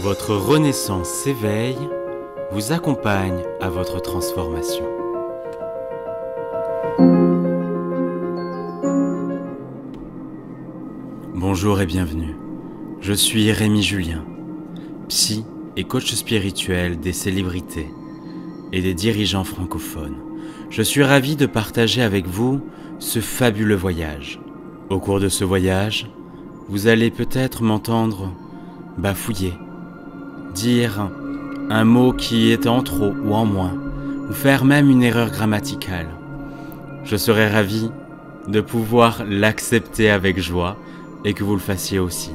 Votre renaissance s'éveille, vous accompagne à votre transformation. Bonjour et bienvenue. Je suis Rémi Julien, psy et coach spirituel des célébrités et des dirigeants francophones. Je suis ravi de partager avec vous ce fabuleux voyage. Au cours de ce voyage, vous allez peut-être m'entendre bafouiller, dire un mot qui est en trop ou en moins, ou faire même une erreur grammaticale. Je serai ravi de pouvoir l'accepter avec joie et que vous le fassiez aussi.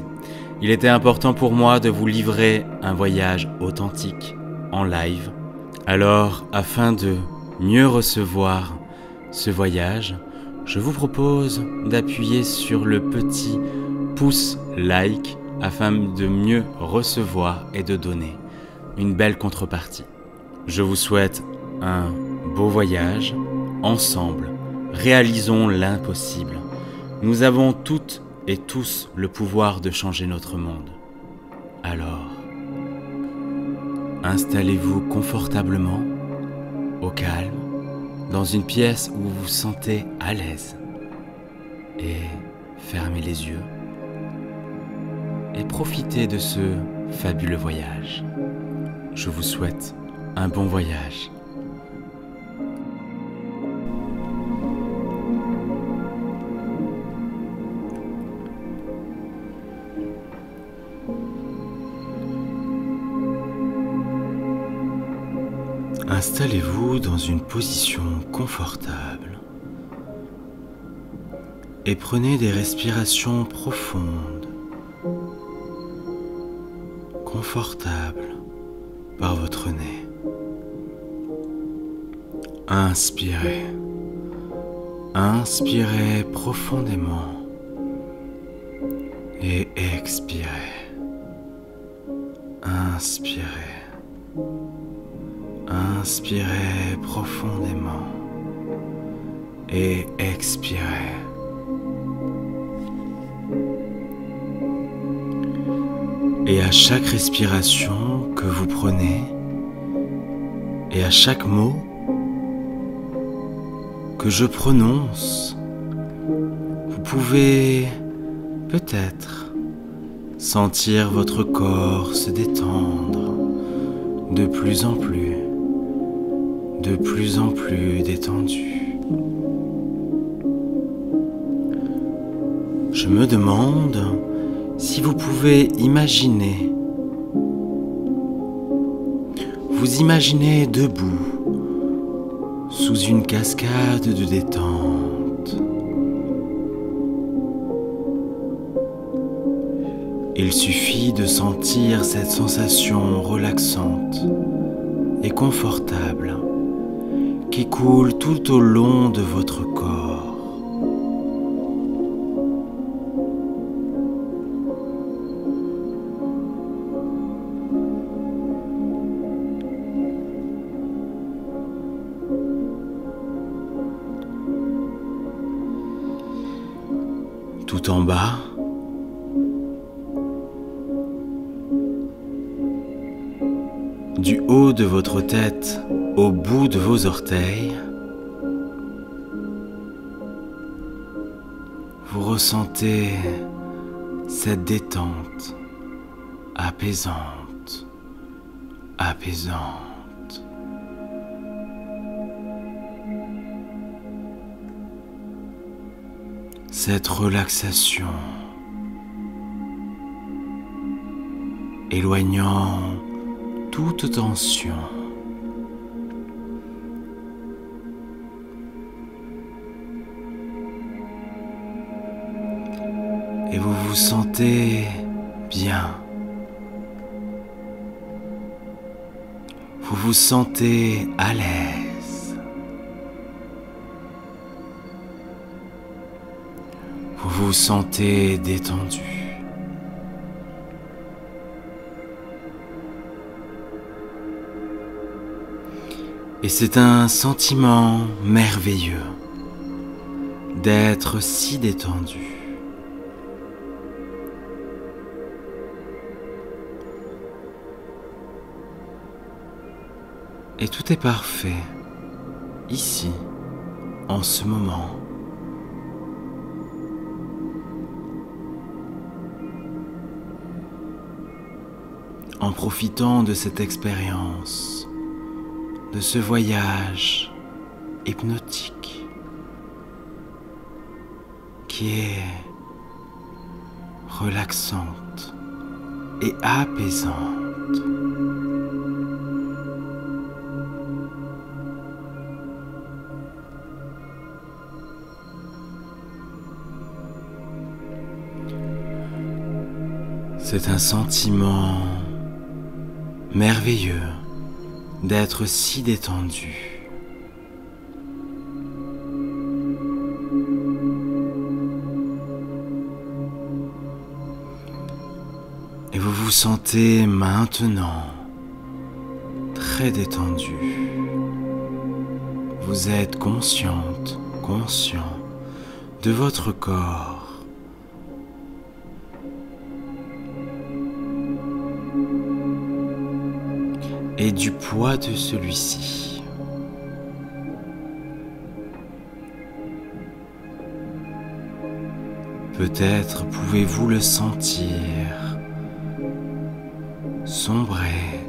Il était important pour moi de vous livrer un voyage authentique, en live. Alors, afin de mieux recevoir ce voyage, je vous propose d'appuyer sur le petit pouce like afin de mieux recevoir et de donner une belle contrepartie. Je vous souhaite un beau voyage. Ensemble, réalisons l'impossible. Nous avons toutes et tous le pouvoir de changer notre monde. Alors, installez-vous confortablement, au calme, dans une pièce où vous vous sentez à l'aise et fermez les yeux et profitez de ce fabuleux voyage. Je vous souhaite un bon voyage. Installez-vous dans une position confortable et prenez des respirations profondes, confortables par votre nez. Inspirez. Inspirez profondément et expirez. Inspirez. Inspirez profondément et expirez. Et à chaque respiration que vous prenez et à chaque mot que je prononce, vous pouvez peut-être sentir votre corps se détendre de plus en plus détendu. Je me demande si vous pouvez imaginer, vous imaginez debout sous une cascade de détente. Il suffit de sentir cette sensation relaxante et confortable qui coule tout au long de votre corps. Tout en bas, du haut de votre tête au bout de vos orteils, vous ressentez cette détente apaisante, apaisante. Cette relaxation éloignant toute tension. Et vous vous sentez bien. Vous vous sentez à l'aise. Vous vous sentez détendu. Et c'est un sentiment merveilleux d'être si détendu. Et tout est parfait, ici, en ce moment. En profitant de cette expérience, de ce voyage hypnotique qui est relaxante et apaisante. C'est un sentiment merveilleux d'être si détendu. Et vous vous sentez maintenant très détendu. Vous êtes consciente, conscient de votre corps. Et du poids de celui-ci. Peut-être pouvez-vous le sentir sombrer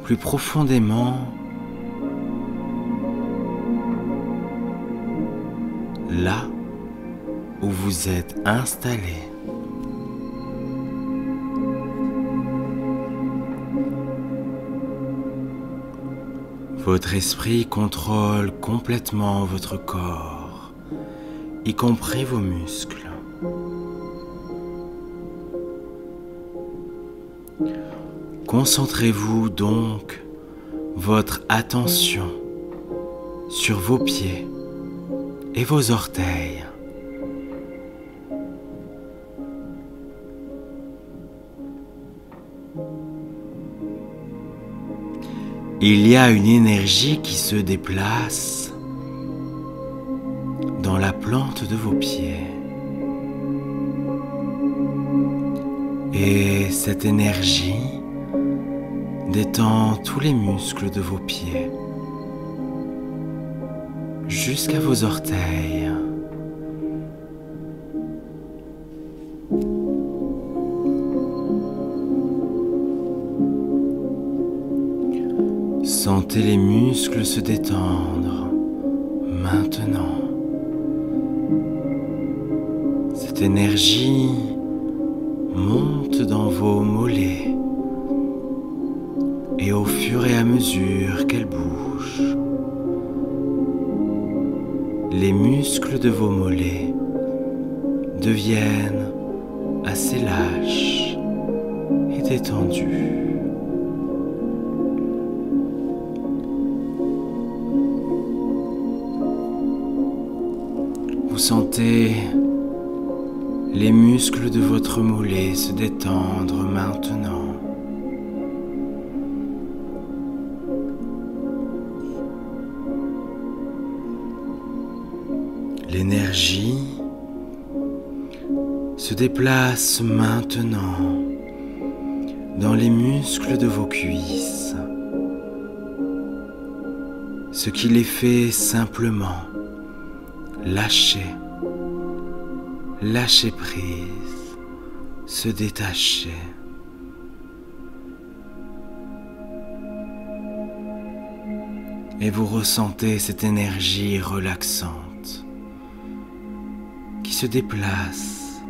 plus profondément là où vous êtes installé. Votre esprit contrôle complètement votre corps, y compris vos muscles. Concentrez-vous donc votre attention sur vos pieds et vos orteils. Il y a une énergie qui se déplace dans la plante de vos pieds. Et cette énergie détend tous les muscles de vos pieds jusqu'à vos orteils. Sentez les muscles se détendre maintenant. Cette énergie monte dans vos mollets et au fur et à mesure qu'elle bouge, les muscles de vos mollets deviennent assez lâches et détendus. Vous sentez les muscles de votre mollet se détendre maintenant. L'énergie se déplace maintenant dans les muscles de vos cuisses, ce qui les fait simplement lâcher prise, se détacher. Et vous ressentez cette énergie relaxante qui se déplace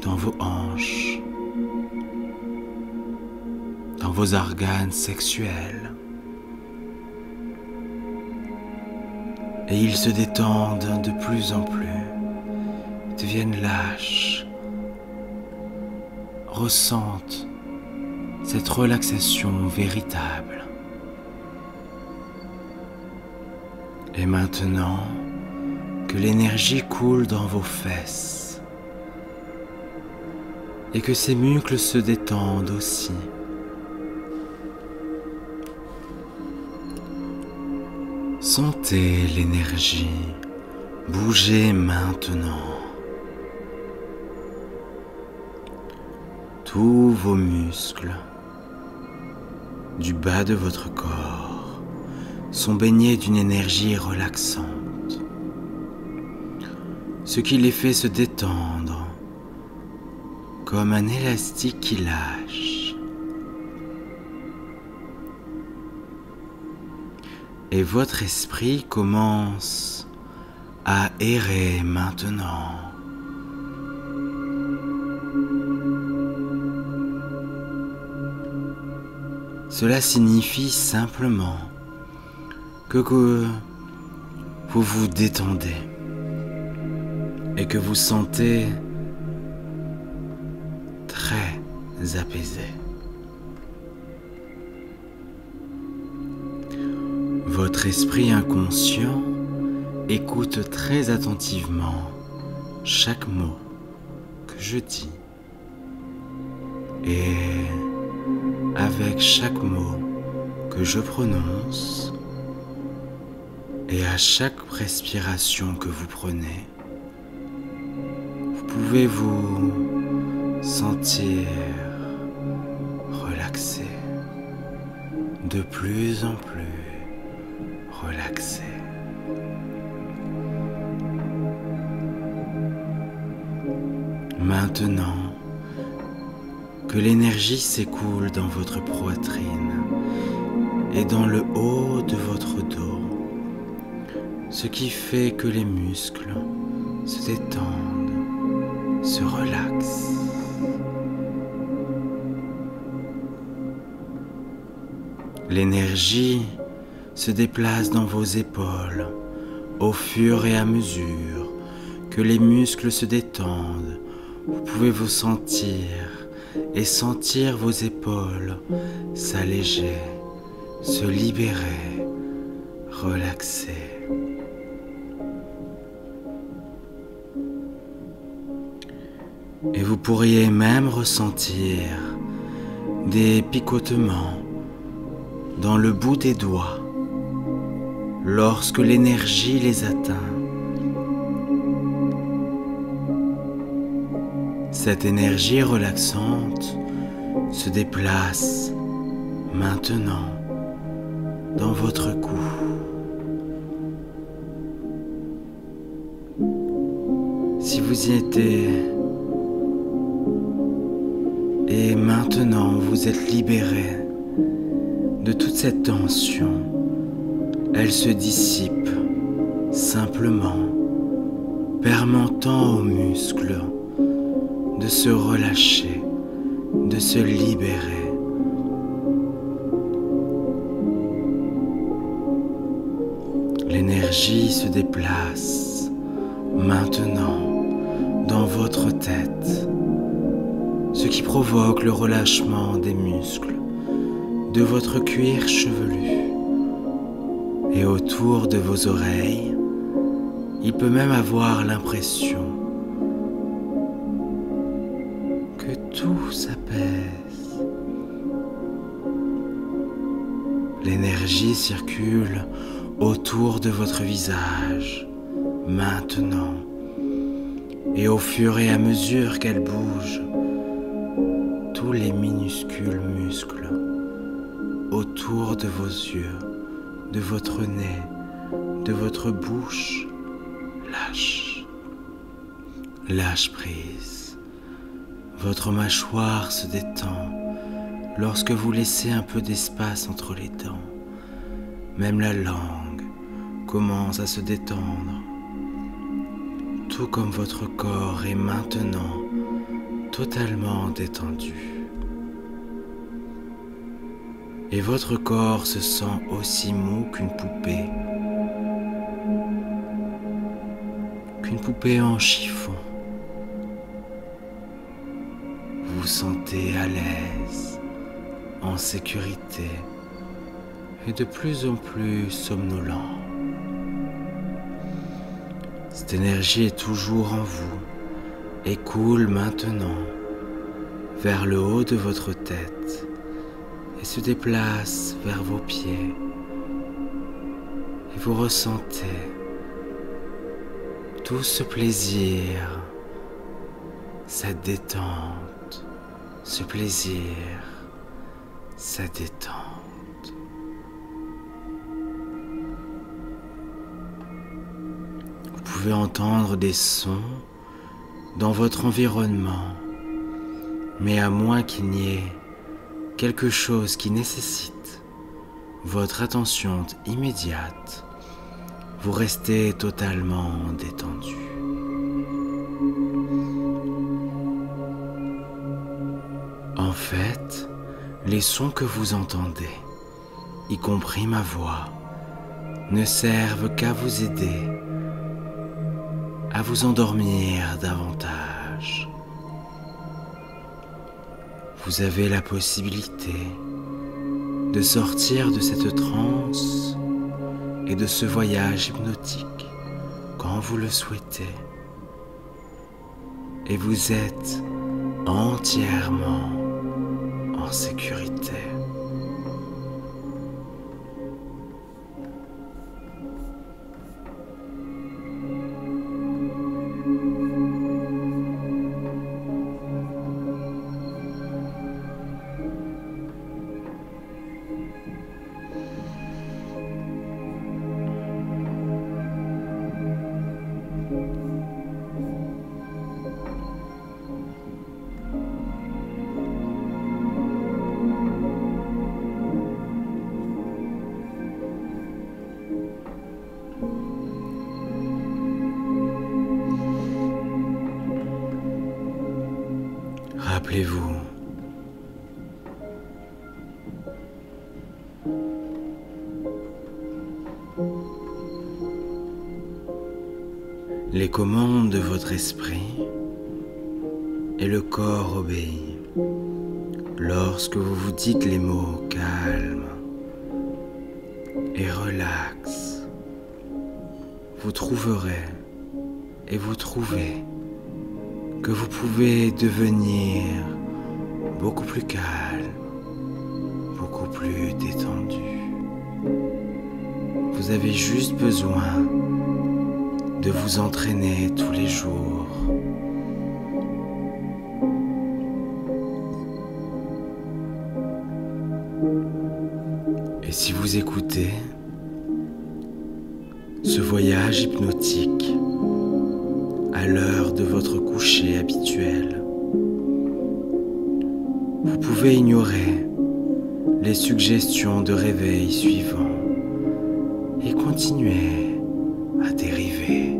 dans vos hanches, dans vos organes sexuels. Et ils se détendent de plus en plus, deviennent lâches, ressentent cette relaxation véritable. Et maintenant que l'énergie coule dans vos fesses et que ces muscles se détendent aussi, sentez l'énergie bouger maintenant. Tous vos muscles du bas de votre corps sont baignés d'une énergie relaxante, ce qui les fait se détendre comme un élastique qui lâche. Et votre esprit commence à errer maintenant. Cela signifie simplement que vous vous détendez et que vous sentez très apaisé. Votre esprit inconscient écoute très attentivement chaque mot que je dis et avec chaque mot que je prononce et à chaque respiration que vous prenez, vous pouvez vous sentir relaxé, de plus en plus relaxé. Maintenant que l'énergie s'écoule dans votre poitrine et dans le haut de votre dos, ce qui fait que les muscles se détendent, se relaxent. L'énergie se déplace dans vos épaules au fur et à mesure que les muscles se détendent. Vous pouvez vous sentir et sentir vos épaules s'alléger, se libérer, relaxer. Et vous pourriez même ressentir des picotements dans le bout des doigts lorsque l'énergie les atteint. Cette énergie relaxante se déplace maintenant dans votre cou. Si vous y étiez et maintenant vous êtes libéré de toute cette tension, elle se dissipe simplement, permettant aux muscles de se relâcher, de se libérer. L'énergie se déplace maintenant dans votre tête, ce qui provoque le relâchement des muscles de votre cuir chevelu. Et autour de vos oreilles, il peut même avoir l'impression que tout s'apaise. L'énergie circule autour de votre visage, maintenant, et au fur et à mesure qu'elle bouge, tous les minuscules muscles autour de vos yeux, de votre nez, de votre bouche, lâche prise. Votre mâchoire se détend lorsque vous laissez un peu d'espace entre les dents. Même la langue commence à se détendre, tout comme votre corps est maintenant totalement détendu. Et votre corps se sent aussi mou qu'une poupée en chiffon. Vous vous sentez à l'aise, en sécurité et de plus en plus somnolent. Cette énergie est toujours en vous et coule maintenant vers le haut de votre tête et se déplace vers vos pieds. Et vous ressentez tout ce plaisir, cette détente, ce plaisir sa détente. Vous pouvez entendre des sons dans votre environnement, mais à moins qu'il n'y ait quelque chose qui nécessite votre attention immédiate, vous restez totalement détendu. En fait, les sons que vous entendez, y compris ma voix, ne servent qu'à vous aider à vous endormir davantage. Vous avez la possibilité de sortir de cette transe et de ce voyage hypnotique quand vous le souhaitez. Et vous êtes entièrement en sécurité. Rappelez-vous, les commandes de votre esprit et le corps obéit. Lorsque vous vous dites les mots calme et relax, vous trouverez et vous trouvez que vous pouvez devenir beaucoup plus calme, beaucoup plus détendu. Vous avez juste besoin de vous entraîner tous les jours. Et si vous écoutez ce voyage hypnotique à l'heure de votre coucher habituel, vous pouvez ignorer les suggestions de réveil suivants et continuer à dériver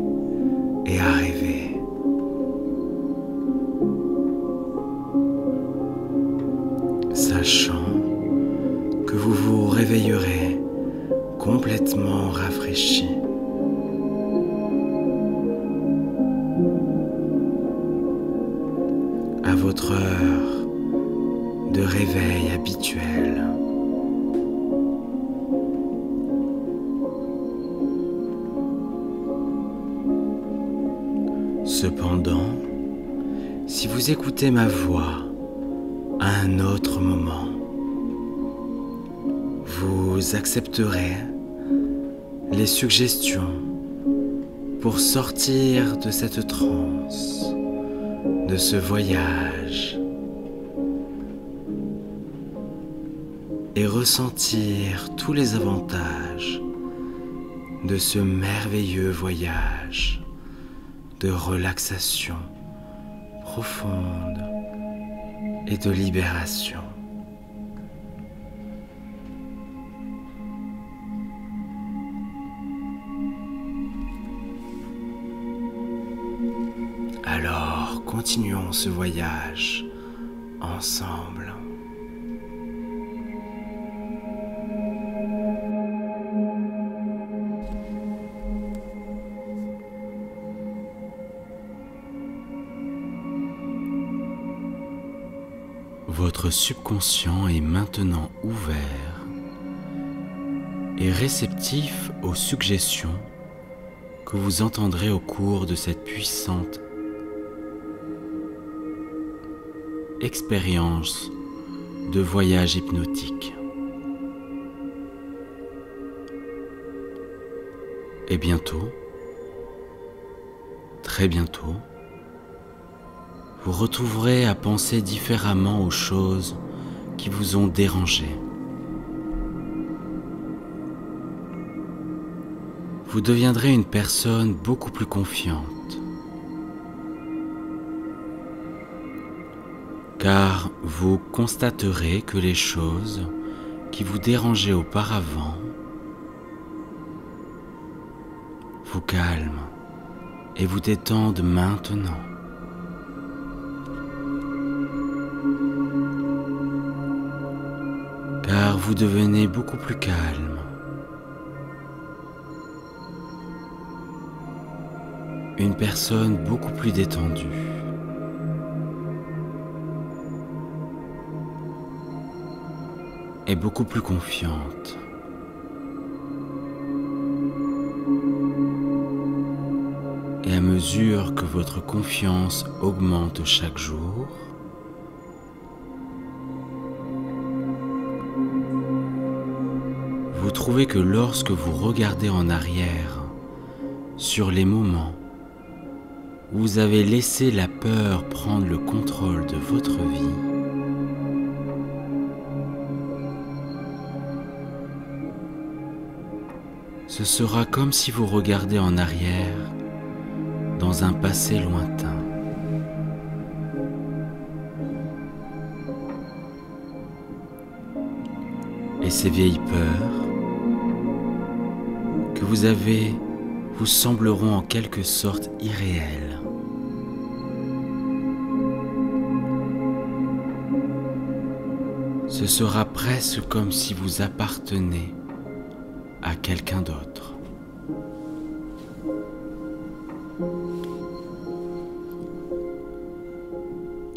et à rêver. Sachant que vous vous réveillerez complètement rafraîchi. À votre heure de réveil habituelle. Cependant, si vous écoutez ma voix à un autre moment, vous accepterez les suggestions pour sortir de cette transe, de ce voyage, et ressentir tous les avantages de ce merveilleux voyage de relaxation profonde et de libération. Alors, continuons ce voyage ensemble. Votre subconscient est maintenant ouvert et réceptif aux suggestions que vous entendrez au cours de cette puissante expérience de voyage hypnotique. Et bientôt, très bientôt, vous retrouverez à penser différemment aux choses qui vous ont dérangé. Vous deviendrez une personne beaucoup plus confiante, car vous constaterez que les choses qui vous dérangeaient auparavant vous calment et vous détendent maintenant. Car vous devenez beaucoup plus calme. Une personne beaucoup plus détendue. Et beaucoup plus confiante. Et à mesure que votre confiance augmente chaque jour, vous trouvez que lorsque vous regardez en arrière sur les moments où vous avez laissé la peur prendre le contrôle de votre vie, ce sera comme si vous regardez en arrière dans un passé lointain. Et ces vieilles peurs que vous avez vous sembleront en quelque sorte irréelles. Ce sera presque comme si vous appartenez à quelqu'un d'autre.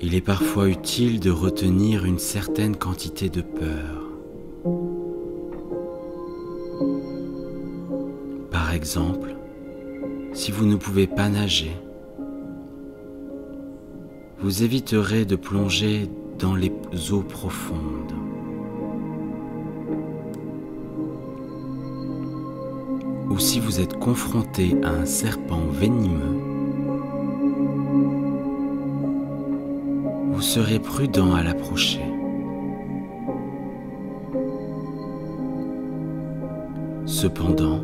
Il est parfois utile de retenir une certaine quantité de peur. Par exemple, si vous ne pouvez pas nager, vous éviterez de plonger dans les eaux profondes. Ou si vous êtes confronté à un serpent venimeux, vous serez prudent à l'approcher. Cependant,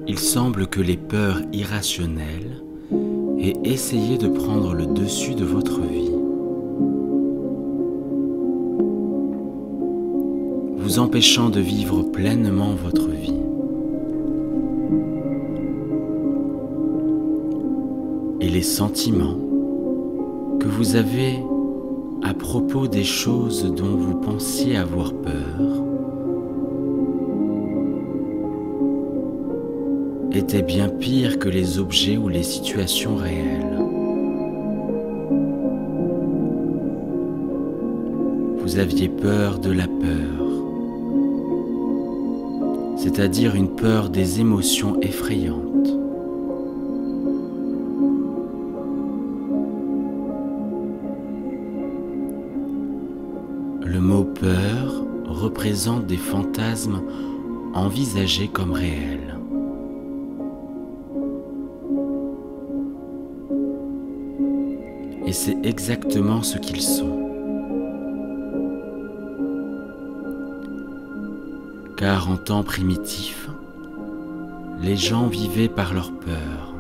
il semble que les peurs irrationnelles aient essayé de prendre le dessus de votre vie, vous empêchant de vivre pleinement votre vie. Et les sentiments que vous avez à propos des choses dont vous pensiez avoir peur étaient bien pires que les objets ou les situations réelles. Vous aviez peur de la peur, c'est-à-dire une peur des émotions effrayantes. Le mot peur représente des fantasmes envisagés comme réels. Et c'est exactement ce qu'ils sont. Car en temps primitif, les gens vivaient par leur peur.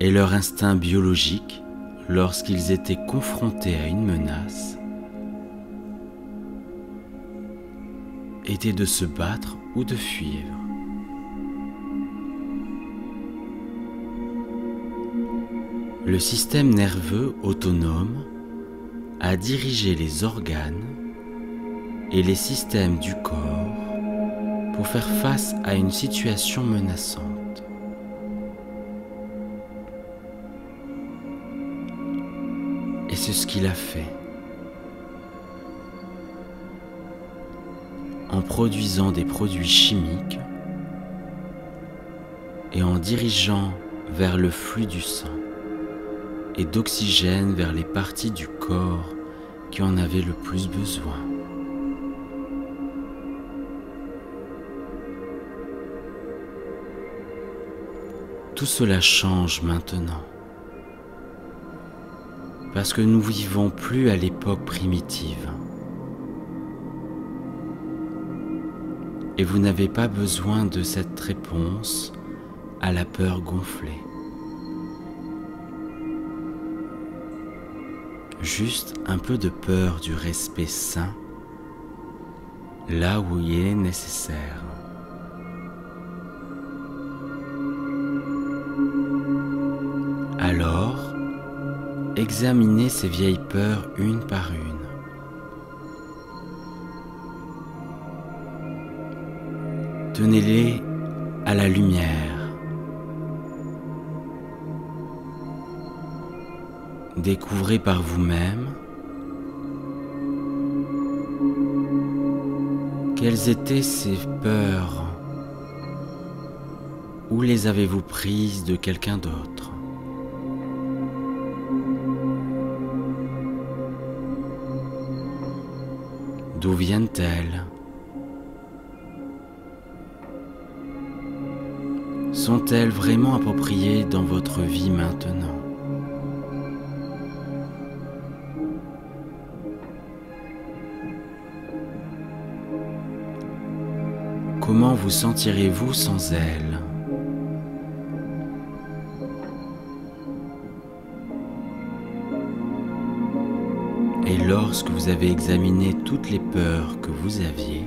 Et leur instinct biologique, lorsqu'ils étaient confrontés à une menace, était de se battre ou de fuir. Le système nerveux autonome a dirigé les organes et les systèmes du corps pour faire face à une situation menaçante. Et c'est ce qu'il a fait. En produisant des produits chimiques et en dirigeant vers le flux du sang et d'oxygène vers les parties du corps qui en avaient le plus besoin. Tout cela change maintenant. parce que nous vivons plus à l'époque primitive. Et vous n'avez pas besoin de cette réponse à la peur gonflée. Juste un peu de peur du respect sain, là où il est nécessaire. Alors, examinez ces vieilles peurs une par une. Tenez-les à la lumière. Découvrez par vous-même quelles étaient ces peurs. Où les avez-vous prises de quelqu'un d'autre? D'où viennent-elles? Sont-elles vraiment appropriées dans votre vie maintenant? Comment vous sentirez-vous sans elles? Et lorsque vous avez examiné toutes les peurs que vous aviez,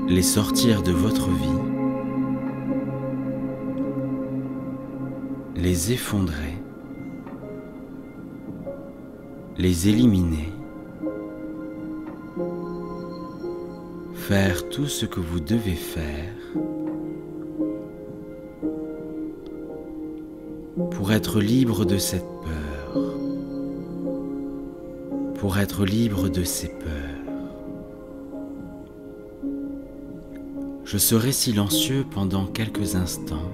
les sortir de votre vie, les effondrer, les éliminer, faire tout ce que vous devez faire pour être libre de cette peur, pour être libre de ces peurs. Je serai silencieux pendant quelques instants,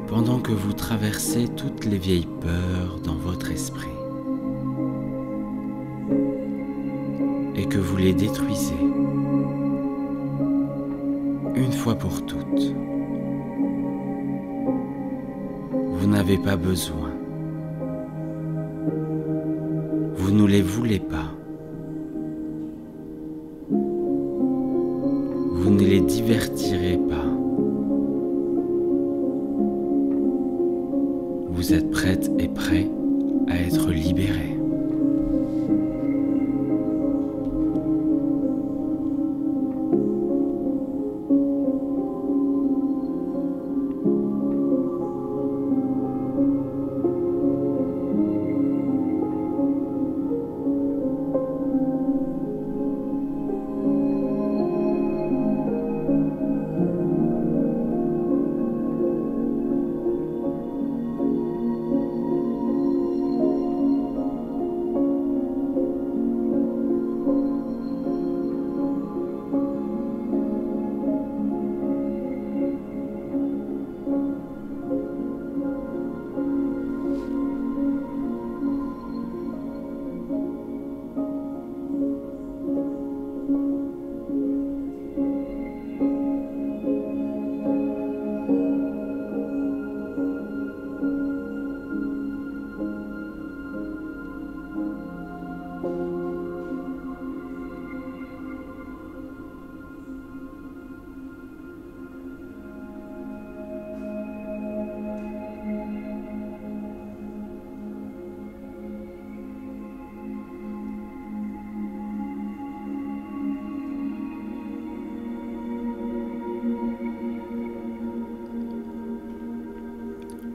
pendant que vous traversez toutes les vieilles peurs dans votre esprit et que vous les détruisez une fois pour toutes. Vous n'avez pas besoin. Vous ne les voulez pas. Vous ne les divertirez pas. Vous êtes prête et prêt à être libéré.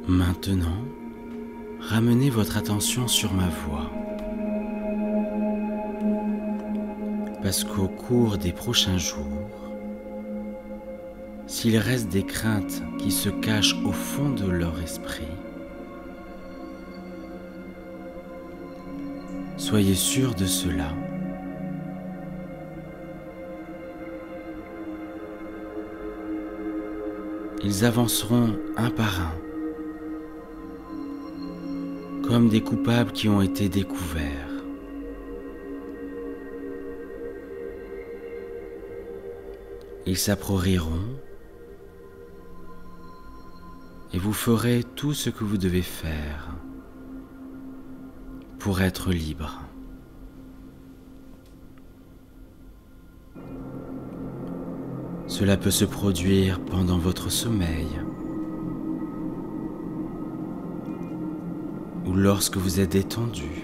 Maintenant, ramenez votre attention sur ma voix, parce qu'au cours des prochains jours, s'il reste des craintes qui se cachent au fond de leur esprit, soyez sûr de cela. Ils avanceront un par un, comme des coupables qui ont été découverts. Ils s'approprieront et vous ferez tout ce que vous devez faire pour être libre. Cela peut se produire pendant votre sommeil ou lorsque vous êtes détendu.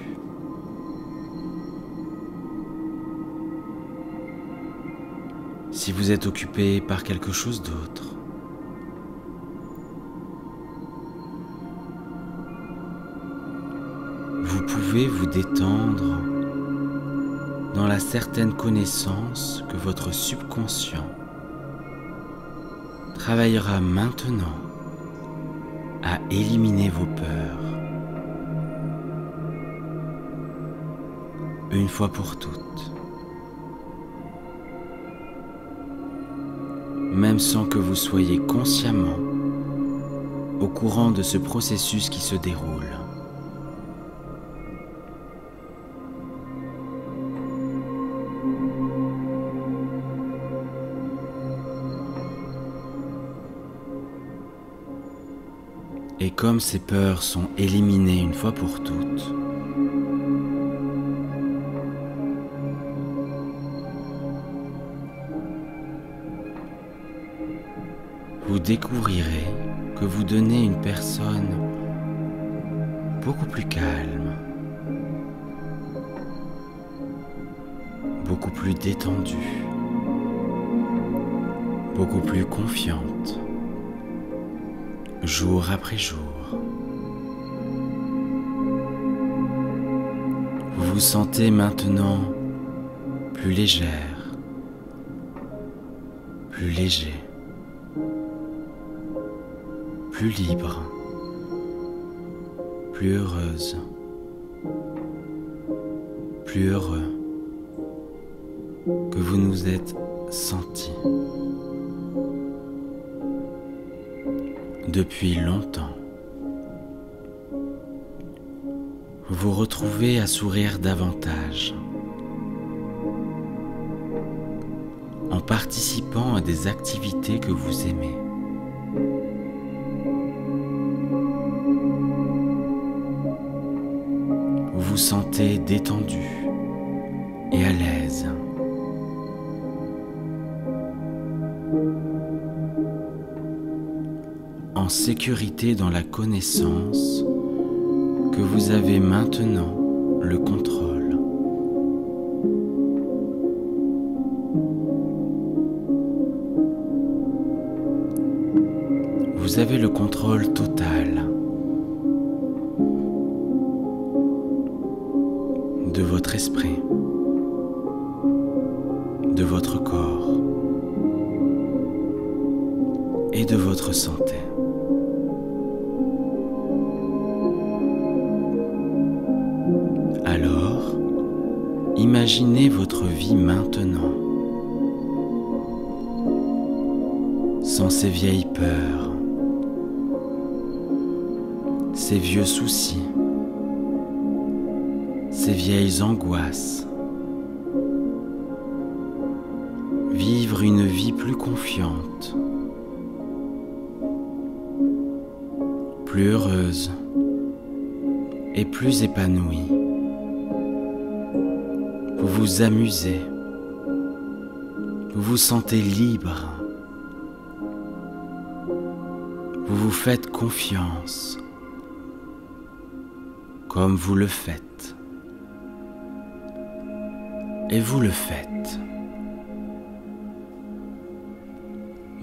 Si vous êtes occupé par quelque chose d'autre. Vous pouvez vous détendre dans la certaine connaissance que votre subconscient travaillera maintenant à éliminer vos peurs, une fois pour toutes, même sans que vous soyez consciemment au courant de ce processus qui se déroule. Et comme ces peurs sont éliminées une fois pour toutes, vous découvrirez que vous devenez une personne beaucoup plus calme, beaucoup plus détendue, beaucoup plus confiante, jour après jour. Vous vous sentez maintenant plus légère, plus léger, plus libre, plus heureuse, plus heureux que vous nous êtes senti depuis longtemps. Vous vous retrouvez à sourire davantage en participant à des activités que vous aimez. Vous vous sentez détendu et à l'aise. En sécurité dans la connaissance que vous avez maintenant le contrôle. Vous avez le contrôle total de votre esprit, de votre corps et de votre santé. Alors, imaginez votre vie maintenant, sans ces vieilles peurs, ces vieux soucis, ces vieilles angoisses. Vivre une vie plus confiante, plus heureuse et plus épanouie. Vous vous amusez, vous vous sentez libre, vous vous faites confiance, comme vous le faites, et vous le faites.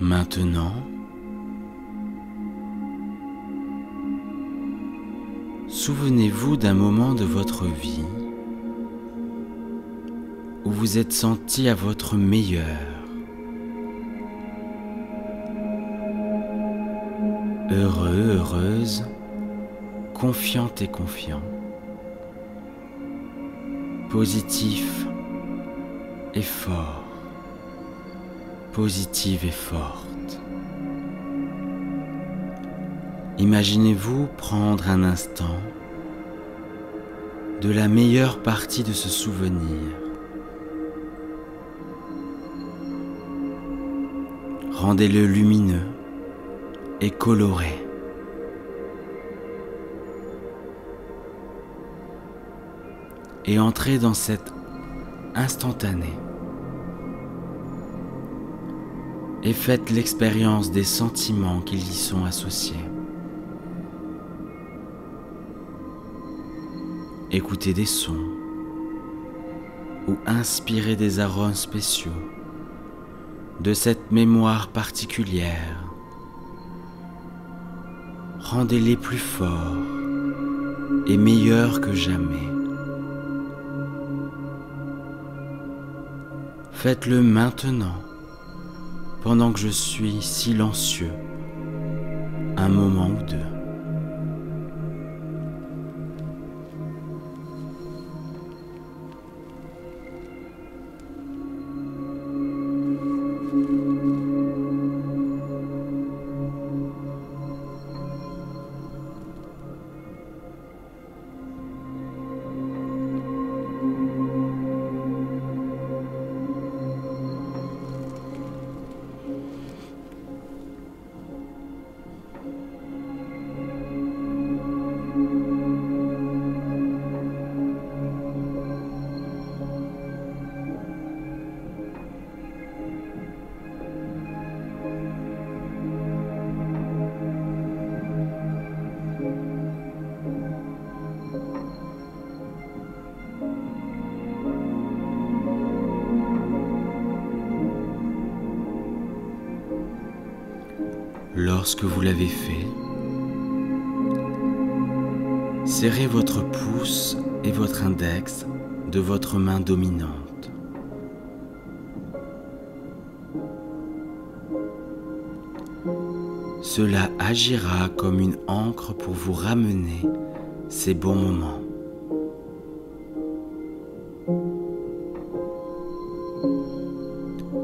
Maintenant, souvenez-vous d'un moment de votre vie où vous êtes senti à votre meilleur, heureux, heureuse, confiante et confiant, positif et fort, positive et forte. Imaginez-vous prendre un instant de la meilleure partie de ce souvenir. Rendez-le lumineux et coloré et entrez dans cet instantané. Et faites l'expérience des sentiments qui y sont associés. Écoutez des sons ou inspirez des arômes spéciaux de cette mémoire particulière. Rendez-les plus forts et meilleurs que jamais. Faites-le maintenant, pendant que je suis silencieux, un moment ou deux. Lorsque vous l'avez fait, serrez votre pouce et votre index de votre main dominante. Cela agira comme une ancre pour vous ramener ces bons moments.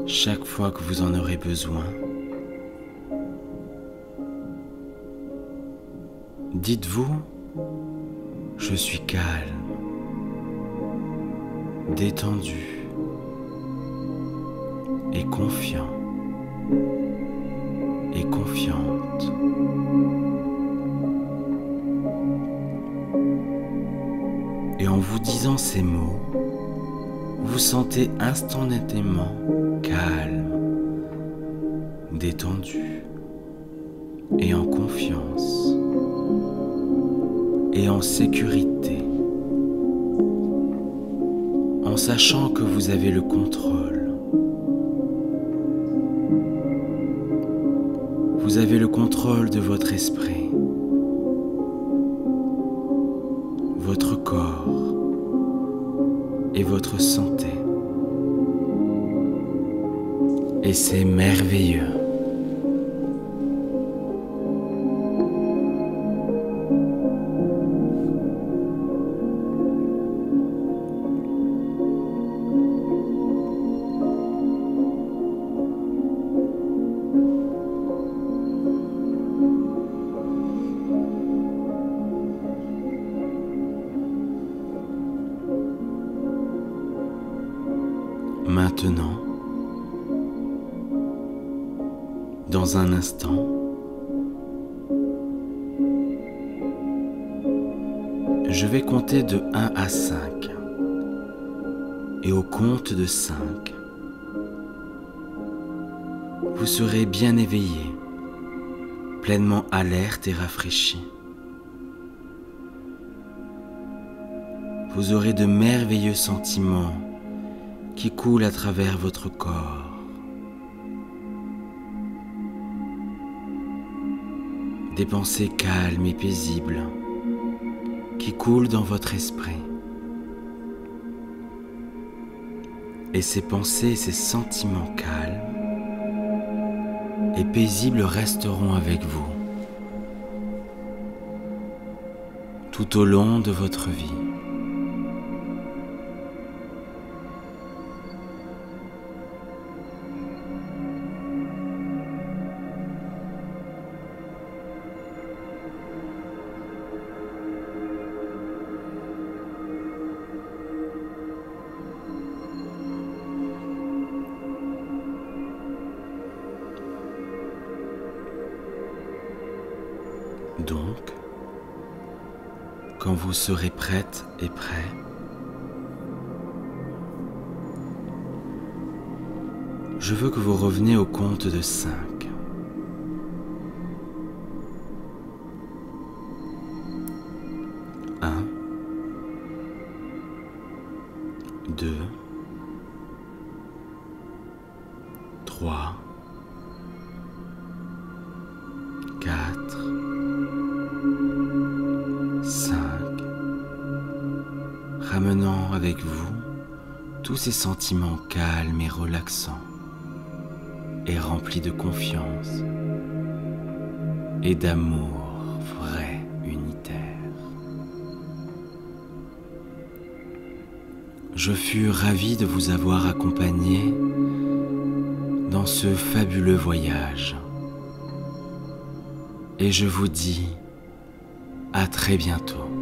Chaque fois que vous en aurez besoin, dites-vous, je suis calme, détendu et confiant et confiante. Et en vous disant ces mots, vous sentez instantanément calme, détendu et en confiance et en sécurité, en sachant que vous avez le contrôle. Vous avez le contrôle de votre esprit, votre corps et votre santé. Et c'est merveilleux. Maintenant, dans un instant, je vais compter de 1 à 5. Et au compte de 5, vous serez bien éveillé, pleinement alerte et rafraîchi. Vous aurez de merveilleux sentiments qui coulent à travers votre corps. Des pensées calmes et paisibles qui coulent dans votre esprit. Et ces pensées et ces sentiments calmes et paisibles resteront avec vous tout au long de votre vie. Donc, quand vous serez prête et prêt, je veux que vous reveniez au compte de 5. 1, 2, 3, 4, 5, ramenant avec vous tous ces sentiments calmes et relaxants et remplis de confiance et d'amour vrai, unitaire. Je fus ravi de vous avoir accompagné dans ce fabuleux voyage. Et je vous dis à très bientôt.